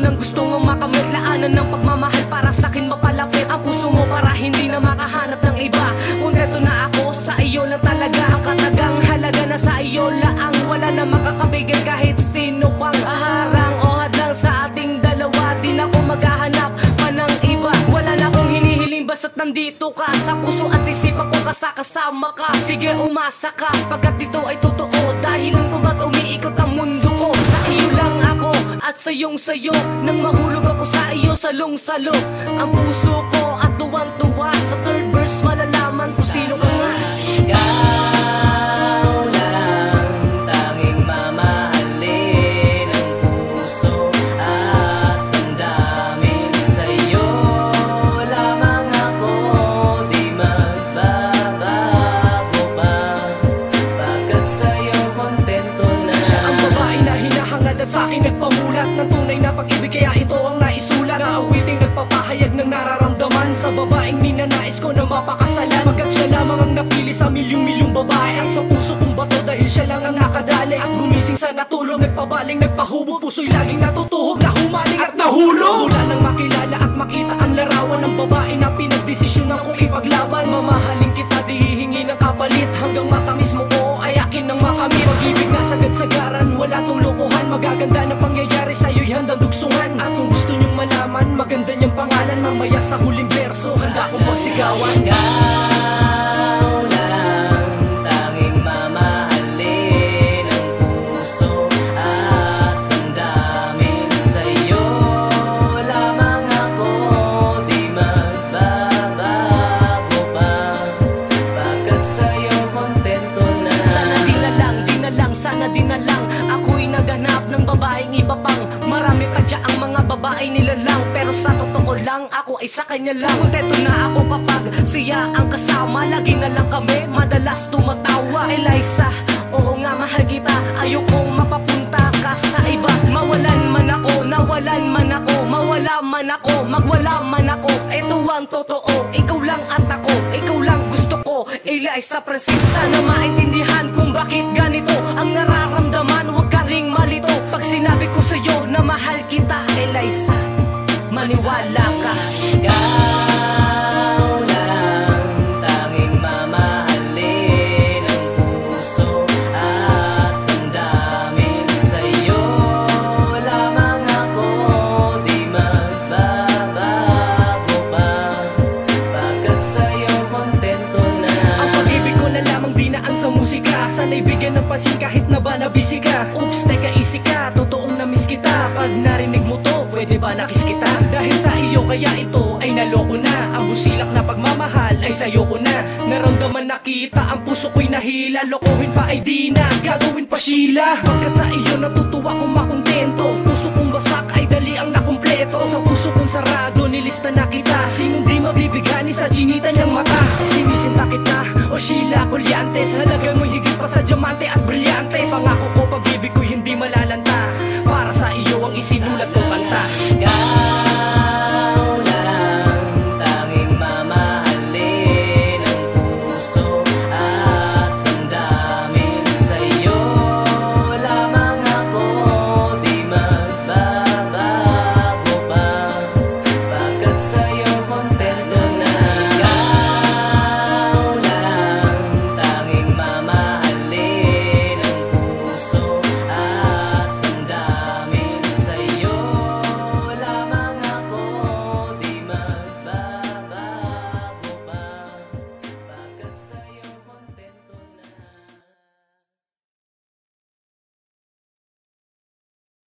ng gustong makamit. Laanan ng pagmamahal para sa'kin mapalapit ang puso mo para hindi na makahanap ng iba. Kung eto na ako, sa iyo lang talaga ang katagang halaga na sa iyo laang. Wala na makakabigay kahit sino pang aharang o hadlang sa ating dalawa. Di na ako maghahanap pa ng iba. Wala na akong hinihiling basta't nandito ka sa puso at isipan ko kasama ka. Sige umasa ka pagkat ito ay totoo. Dahilan ko ba't umiikot ang mundo ko. Sa iyo lang ako at sayong sayo. Nang mahulog ako sa iyo salong-salo ang puso ko at tuwang-tuwa. Sa third verse malalaman kung sino ka nga. Ikaw lang tanging mamahalin ang puso at damdamin. Sa'yo lamang ako, di magbabago pa, pagkat sa'yo kontento na. Siya ang babae na hinahangad at sa'kin nagpamulat ng tunay na pag-ibig, kaya ito ang naisulat na awiting nagpapahayag ng nararamdaman sa babaeng ninanais ko na mapakasalan. Pagkat siya lamang ang napili sa milyong-milyong babae at sa puso kong bato dahil siya lang ang nakadali at gumising sa natulog, nagpabaling, nagpahubog. Puso'y laging natutuhog, nahumaling at nahulog. Mula nang makilala at makita ang larawan ng babae na pinagdesisyonan kong ipaglaban. Mamahalin kita, di hihingi ng kapalit, hanggang matamis mo ko ay akin ng makamit. Pag-ibig na sagad-sagaran, wala tong lokohan. Magaganda na pangyayari sa'yo'y handang dugsungan. At kung gusto niyong malaman, maganda niyang pangalan. Mamaya sa huling verso, handa kong pagsigawan. Ikaw lang tanging mamahalin ang puso at damdamin. Sa'yo lamang ako, di magbabago pa, pagkat sa'yo kontento na. Sana di na lang, sana di na lang ako'y naghanap ng babaeng iba pang. Marami pa dyan ang mga babae nilalang, pero sa totoo lang ako ay sa kanya lang. Kontento na ako kapag siya ang kasama. Lagi na lang kami madalas tumatawa. Eliza, oo nga mahal kita, ayokong mapapunta ka sa iba. Mawalan man ako, nawalan man ako, mawala man ako, magwala man ako. Ito ang totoo, ikaw lang at ako, ikaw lang gusto ko. Eliza Francis, sana maintindihan kung bakit ganito ang nararamdaman. Huwag ka ring malito pag sinabi ko sa'yo na mahal kita. Eliza, maniwala ka. Ikaw lang tanging mamahalin ang puso at damdamin. Sa'yo lamang ako, di magbabago pa, pagkat sa'yo kontento na. Ang pag-ibig ko na lamang dinaan sa musika. Sana'y bigyan ng pansin kahit na ba nabisi ka. Oops, teka easy ka, totoong namiss kita. Pag narinig mo to, pwede ba nakis kita? Dahil sa iyo kaya ito ay naloko na. Ang busilak na pagmamahal ay sa'yo ko na. Naramdaman na kita, ang puso ko'y nahila. Lokohin pa ay di na, gagawin pa Sheila. Pagkat sa iyo natutuwa kong makontento. Puso kong wasak ay dali ang nakumpleto. Sa puso kong sarado nilista na kita. Sinong di mabibigani sa chinita niyang mata. Sinisinta kita, o Sheila Colliantes. Halaga mo'y higit pa sa diamante at brilyantes. Pangako ko pag-ibig ko hindi